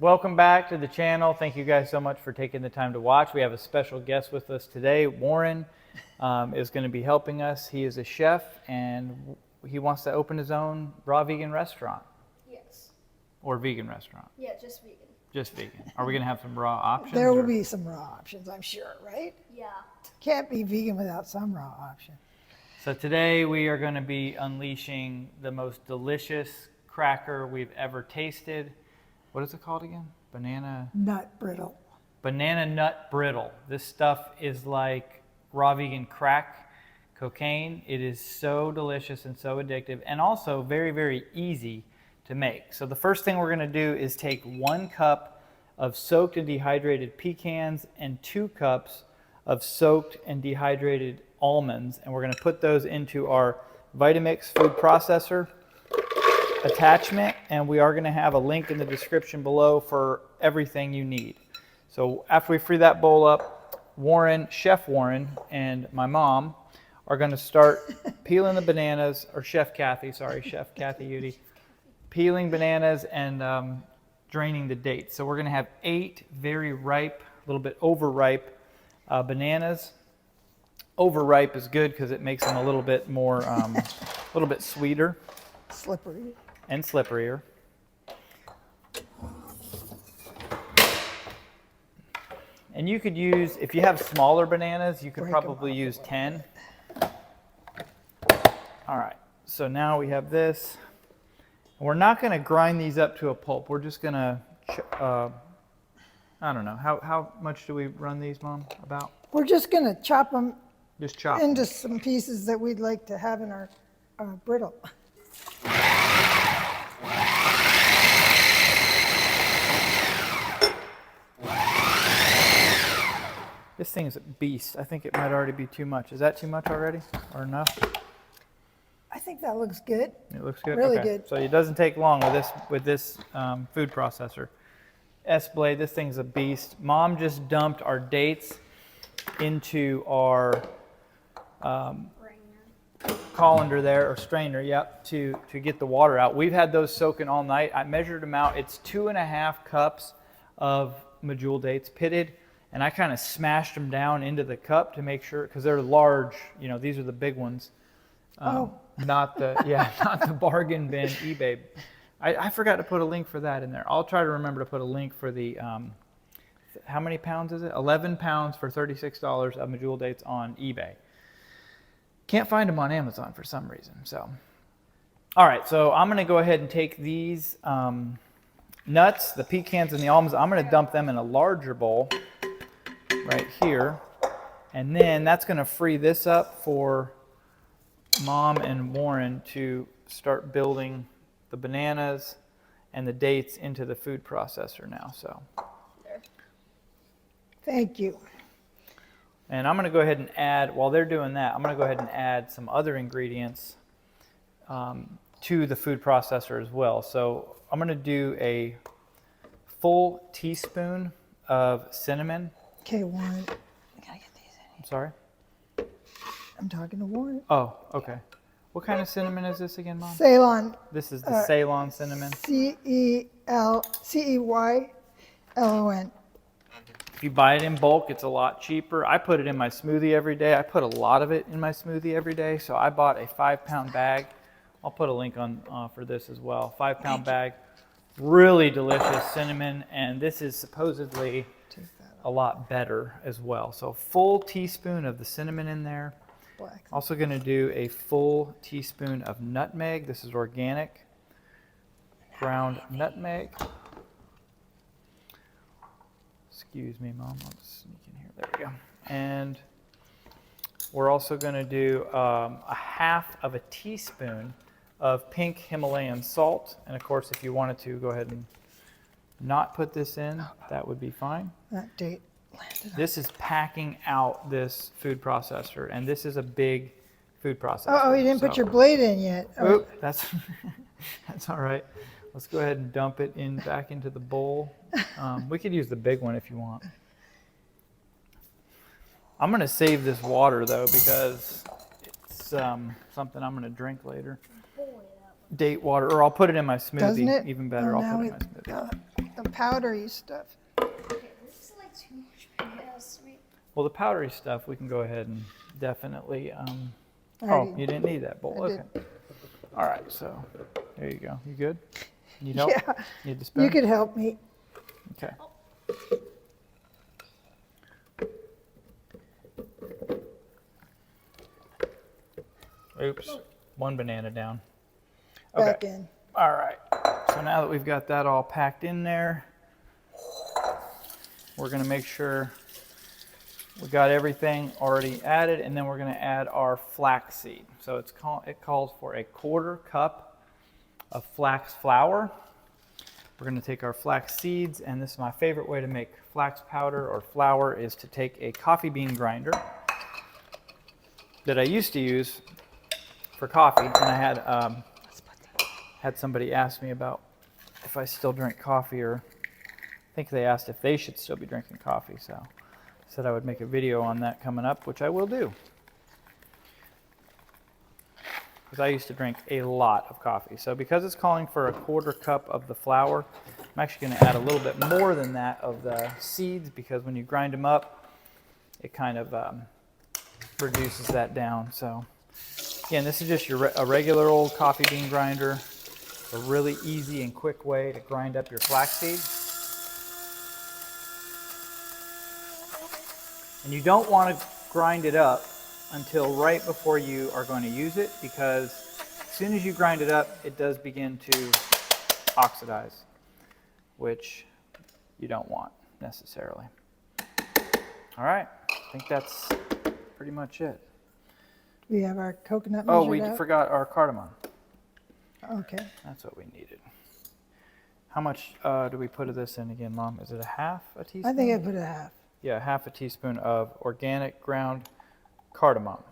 Welcome back to the channel. Thank you guys so much for taking the time to watch. We have a special guest with us today. Warren is going to be helping us. He is a chef and he wants to open his own raw vegan restaurant. Yes. Or vegan restaurant. Yeah, just vegan. Just vegan. Are we going to have some raw options? There will be some raw options, I'm sure, right? Yeah. Can't be vegan without some raw option. So today we are going to be unleashing the most delicious cracker we've ever tasted. What is it called again? Banana Nut brittle. Banana nut brittle. This stuff is like raw vegan crack cocaine. It is so delicious and so addictive and also very, very easy to make. So the first thing we're going to do is take 1 cup of soaked and dehydrated pecans and 2 cups of soaked and dehydrated almonds, and we're going to put those into our Vitamix food processor attachment, and we are going to have a link in the description below for everything you need. So after we free that bowl up, Warren, Chef Warren, and my mom are going to start peeling the bananas, or Chef Kathy Udy, peeling bananas and draining the dates. So we're going to have 8 very ripe, a little bit overripe bananas. Overripe is good because it makes them a little bit more, a little bit sweeter. Slippery. And slipperier. And you could use, if you have smaller bananas, you could probably use 10. All right, so now we have this. We're not going to grind these up to a pulp. We're just going to, I don't know, how much do we run these, Mom, about? We're just going to chop them Just chop into some pieces that we'd like to have in our brittle. This thing is a beast. I think it might already be too much. Is that too much already or enough? I think that looks good. It looks good? Really Okay. good. So it doesn't take long with this food processor. S-Blade, this thing's a beast. Mom just dumped our dates into our colander there, or strainer, yep, to get the water out. We've had those soaking all night. I measured them out. It's 2.5 cups of Medjool dates pitted, and I kind of smashed them down into the cup to make sure, because they're large, you know, these are the big ones. Not the bargain bin eBay. I forgot to put a link for that in there. I'll try to remember to put a link for the, how many pounds is it? 11 pounds for $36 of Medjool dates on eBay. Can't find them on Amazon for some reason. So, all right, so I'm going to go ahead and take these nuts, the pecans and the almonds. I'm going to dump them in a larger bowl right here. And then that's going to free this up for Mom and Warren to start building the bananas and the dates into the food processor now. So, Thank you. and I'm going to go ahead and add, while they're doing that, I'm going to go ahead and add some other ingredients to the food processor as well. So I'm going to do a full teaspoon of cinnamon. Okay, Warren. I gotta get these in. I'm sorry? I'm talking to Warren. Oh, okay. What kind of cinnamon is this again, Mom? Ceylon. This is the Ceylon Cinnamon. Ceylon. If you buy it in bulk, it's a lot cheaper. I put it in my smoothie every day. I put a lot of it in my smoothie every day. So I bought a 5-pound bag. I'll put a link on for this as well. 5-pound bag. Really delicious cinnamon. And this is supposedly a lot better as well. So full teaspoon of the cinnamon in there. Also going to do a full teaspoon of nutmeg. This is organic ground nutmeg. Excuse me, Mom. I'll just sneak in here. There we go. And we're also going to do a 1/2 teaspoon of pink Himalayan salt. And of course, if you wanted to go ahead and not put this in, that would be fine. That date landed. This is packing out this food processor, and this is a big food processor. Oh, you didn't put your blade in yet. Oop, that's all right. Let's go ahead and dump it back into the bowl. We could use the big one if you want. I'm going to save this water though because it's something I'm going to drink later. Date water, or I'll put it in my smoothie. Doesn't it? Even better, Oh, I'll put it in now my smoothie. the powdery stuff. Okay, this is like too much banana sweet. Well, the powdery stuff, we can go ahead and definitely, oh, Alrighty. you didn't need that bowl, I okay. did. All right, so there you go. You good? Need help? Yeah, Need the spoon? you could help me. Okay. Oops, one banana down. Okay. Back in. All right, so now that we've got that all packed in there, we're gonna make sure we got everything already added, and then we're gonna add our flaxseed. So it calls for a 1/4 cup of flax flour. We're gonna take our flax seeds, and this is my favorite way to make flax powder or flour, is to take a coffee bean grinder that I used to use for coffee, and I had somebody ask me about if I still drink coffee, or I think they asked if they should still be drinking coffee, so I said I would make a video on that coming up, which I will do. Because I used to drink a lot of coffee. So because it's calling for a 1/4 cup of the flour, I'm actually going to add a little bit more than that of the seeds, because when you grind them up, it kind of reduces that down. So again, this is just a regular old coffee bean grinder. A really easy and quick way to grind up your flaxseed. And you don't want to grind it up until right before you are going to use it, because as soon as you grind it up, it does begin to oxidize, which you don't want necessarily. All right, I think that's pretty much it. We have our coconut Oh, measured we out? forgot our cardamom. Okay. That's what we needed. How much do we put of this in again, Mom? Is it a half a teaspoon? I think I put a half. Yeah, half a teaspoon of organic ground cardamom.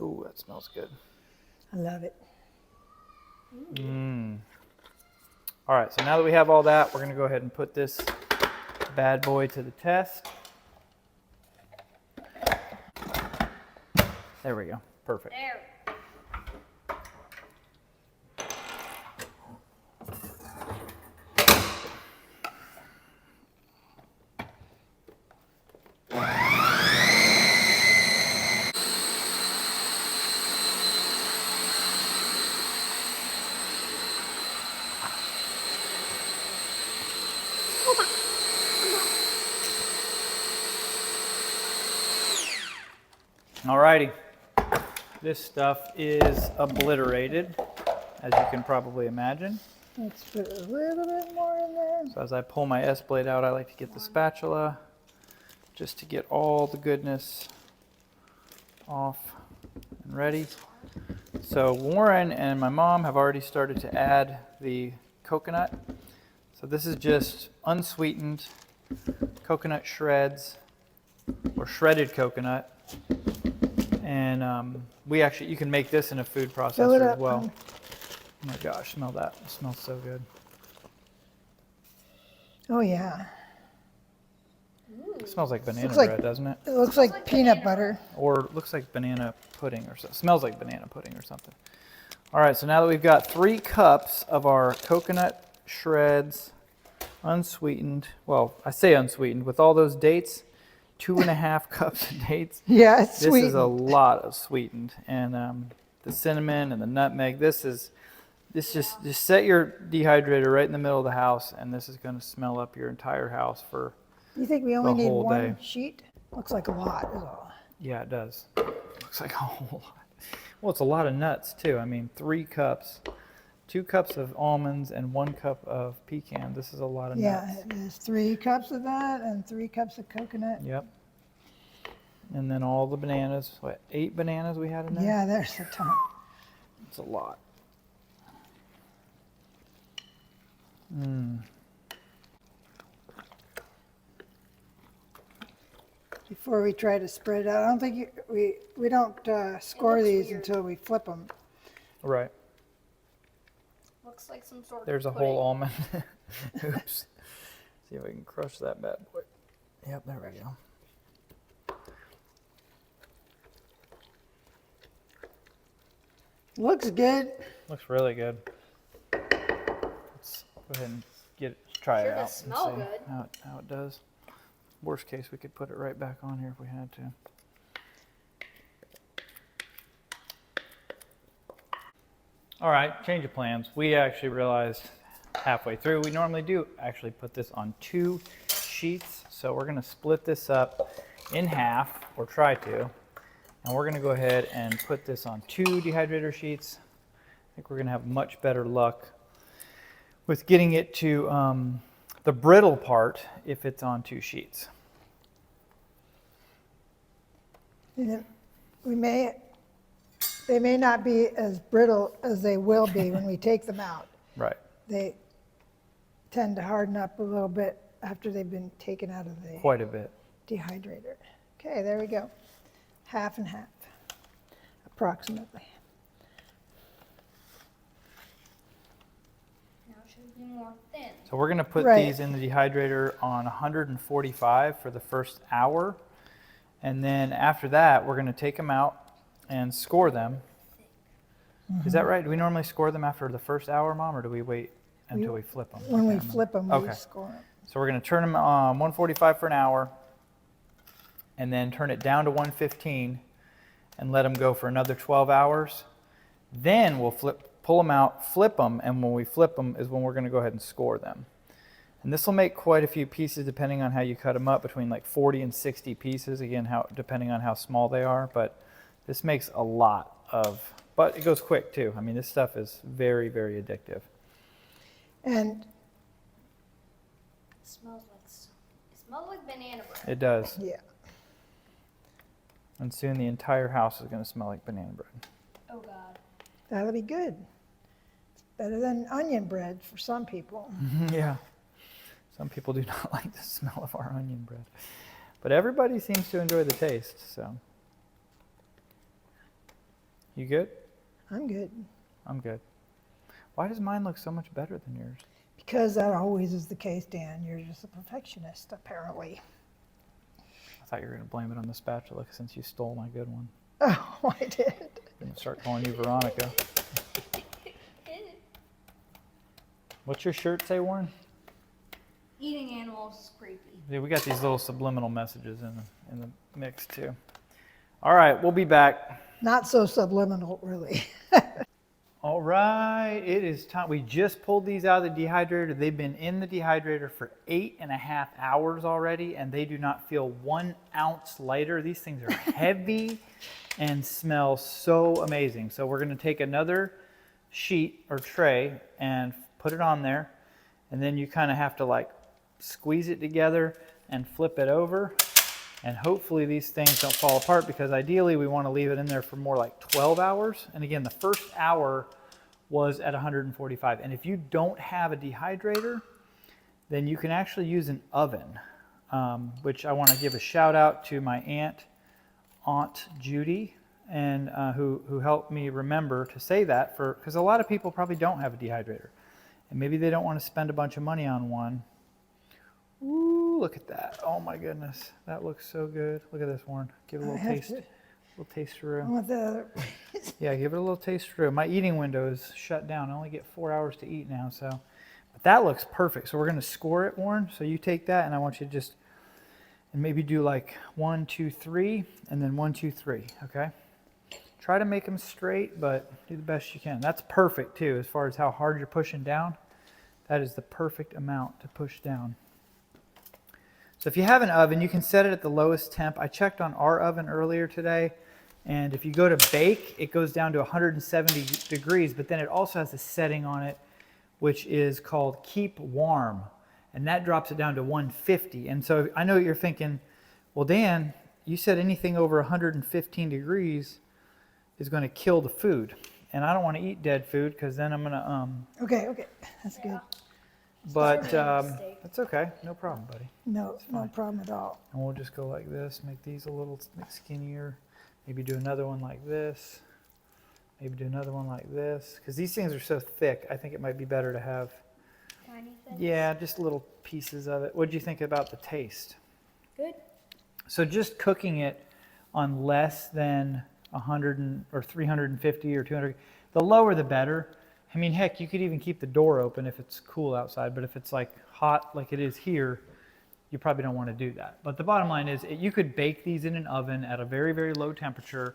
Ooh, that smells good. I love it. All right, so now that we have all that, we're going to go ahead and put this bad boy to the test. There we go. Perfect. There. Alrighty, this stuff is obliterated, as you can probably imagine. Let's put a little bit more in there. So as I pull my S blade out, I like to get the spatula just to get all the goodness off and ready. So Warren and my mom have already started to add the coconut. So this is just unsweetened coconut shreds, or shredded coconut. And you can make this in a food Fill it processor up, as well. honey. Oh my gosh, smell that. It smells so good. Oh yeah. It smells like banana Looks like- bread, doesn't it? It looks like peanut butter. Or it looks like banana pudding or something. Smells like banana pudding or something. All right, so now that we've got 3 cups of our coconut shreds, unsweetened. Well, I say unsweetened. With all those dates, 2.5 cups of dates. Yeah, it's This sweet. is a lot of sweetened. And the cinnamon and the nutmeg. Just set your dehydrator right in the middle of the house, and this is going to smell up your entire house for, You think we only the need whole one day. sheet? Looks like a lot is all. yeah, it does. Looks like a whole lot. Well, it's a lot of nuts too. I mean, 3 cups, 2 cups of almonds and 1 cup of pecan. This is a lot of Yeah, nuts. there's 3 cups of that and 3 cups of coconut. Yep. And then all the bananas. What, 8 bananas we had in there? Yeah, there's a ton. It's a lot. Before we try to spread it out, I don't think we don't score looks these weird. until we flip them. Right. Looks like some sort There's a of whole almond. Oops. See if we can crush that bad boy. Yep, there we go. Looks good. Looks really good. Go ahead and try Sure it out does smell and see good. how it does. Worst case, we could put it right back on here if we had to. All right, change of plans. We actually realized halfway through, we normally do actually put this on 2 sheets. So we're gonna split this up in half, or try to. And we're gonna go ahead and put this on 2 dehydrator sheets. I think we're gonna have much better luck with getting it to the brittle part if it's on 2 sheets. And they may not be as brittle as they will be when we take them out. Right. They tend to harden up a little bit after they've been taken out of the Quite a bit. dehydrator. Okay, there we go. Half and half, approximately. Now it should be more thin. So we're gonna put Right. these in the dehydrator on 145 for the first hour. And then after that, we're gonna take them out and score them. Is that right? Do we normally score them after the first hour, Mom, or do we wait until we flip them? When we flip them, we Okay. score them. So we're going to turn them on 145 for an hour and then turn it down to 115 and let them go for another 12 hours. Then we'll pull them out, flip them, and when we flip them is when we're going to go ahead and score them. And this will make quite a few pieces depending on how you cut them up, between like 40 and 60 pieces, again, depending on how small they are. But this makes a lot of, but it goes quick too. I mean, this stuff is very, very addictive. And It smells like banana bread. It does. yeah, And soon the entire house is going to smell like banana bread. Oh God. that'll be good. It's better than onion bread for some people. Yeah. Some people do not like the smell of our onion bread. But everybody seems to enjoy the taste, so. You good? I'm good. I'm good. Why does mine look so much better than yours? Because that always is the case, Dan. You're just a perfectionist, apparently. I thought you were going to blame it on the spatula since you stole my good one. Oh, I did. I'm going to start calling you Veronica. What's your shirt say, Warren? Eating animals is creepy. Yeah, we got these little subliminal messages in the mix too. All right, we'll be back. Not so subliminal, really. All right, it is time. We just pulled these out of the dehydrator. They've been in the dehydrator for 8.5 hours already, and they do not feel 1 ounce lighter. These things are heavy and smell so amazing. So we're going to take another sheet or tray and put it on there, and then you kind of have to like squeeze it together and flip it over. And hopefully these things don't fall apart, because ideally we want to leave it in there for more like 12 hours. And again, the first hour was at 145. And if you don't have a dehydrator, then you can actually use an oven, which I want to give a shout out to my Aunt Judy, and who helped me remember to say that, because a lot of people probably don't have a dehydrator. And maybe they don't want to spend a bunch of money on one. Ooh, look at that. Oh my goodness. That looks so good. Look at this, Warren. Give it a little taste. A little taste through. I want the other. Yeah, give it a little taste through. My eating window is shut down. I only get 4 hours to eat now, so. But that looks perfect. So we're going to score it, Warren. So you take that, and I want you to just, and maybe do like 1, 2, 3, and then 1, 2, 3, okay? Try to make them straight, but do the best you can. That's perfect too, as far as how hard you're pushing down. That is the perfect amount to push down. So if you have an oven, you can set it at the lowest temp. I checked on our oven earlier today, and if you go to bake, it goes down to 170 degrees, but then it also has a setting on it, which is called keep warm, and that drops it down to 150. And so I know you're thinking, well, Dan, you said anything over 115 degrees is going to kill the food, and I don't want to eat dead food, because then I'm going to Okay, that's good. But Sorry, I made a mistake. that's okay. No problem, buddy. No problem at all. And we'll just go like this, make these a little skinnier. Maybe do another one like this. Maybe do another one like this. Because these things are so thick, I think it might be better to have, Tiny things. yeah, just little pieces of it. What do you think about the taste? Good. So just cooking it on less than 100 or 350 or 200, the lower the better. I mean, heck, you could even keep the door open if it's cool outside, but if it's like hot like it is here, you probably don't want to do that. But the bottom line is you could bake these in an oven at a very, very low temperature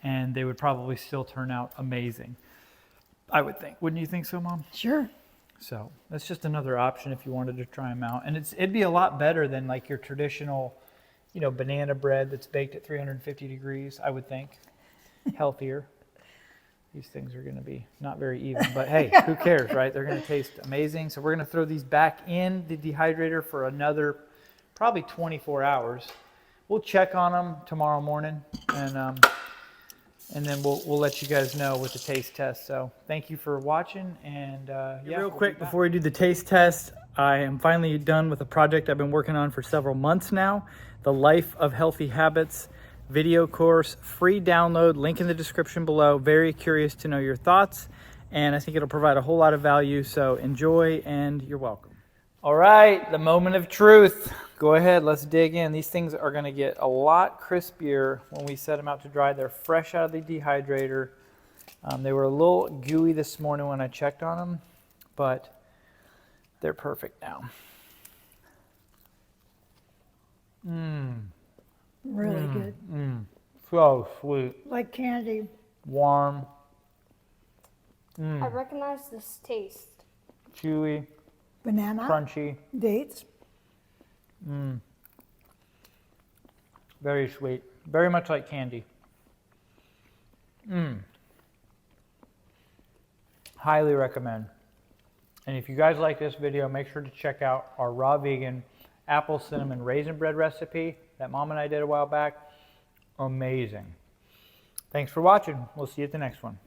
and they would probably still turn out amazing, I would think. Wouldn't you think so, Mom? Sure. So that's just another option if you wanted to try them out. And it'd be a lot better than like your traditional, you know, banana bread that's baked at 350 degrees, I would think. Healthier. These things are going to be not very even, but hey, who cares, right? They're going to taste amazing. So we're going to throw these back in the dehydrator for another probably 24 hours. We'll check on them tomorrow morning, and then we'll let you guys know with the taste test. So thank you for watching, and yeah. Real quick before we do the taste test, I am finally done with a project I've been working on for several months now, the Life of Healthy Habits video course, free download, link in the description below. Very curious to know your thoughts, and I think it'll provide a whole lot of value, so enjoy and you're welcome. All right, the moment of truth. Go ahead, let's dig in. These things are going to get a lot crispier when we set them out to dry. They're fresh out of the dehydrator. They were a little gooey this morning when I checked on them, but they're perfect now. Really good. So sweet. Like candy. Warm. I recognize this taste. Chewy. Banana. Crunchy. Dates. Very sweet. Very much like candy. Highly recommend. And if you guys like this video, make sure to check out our raw vegan apple cinnamon raisin bread recipe that Mom and I did a while back. Amazing. Thanks for watching. We'll see you at the next one.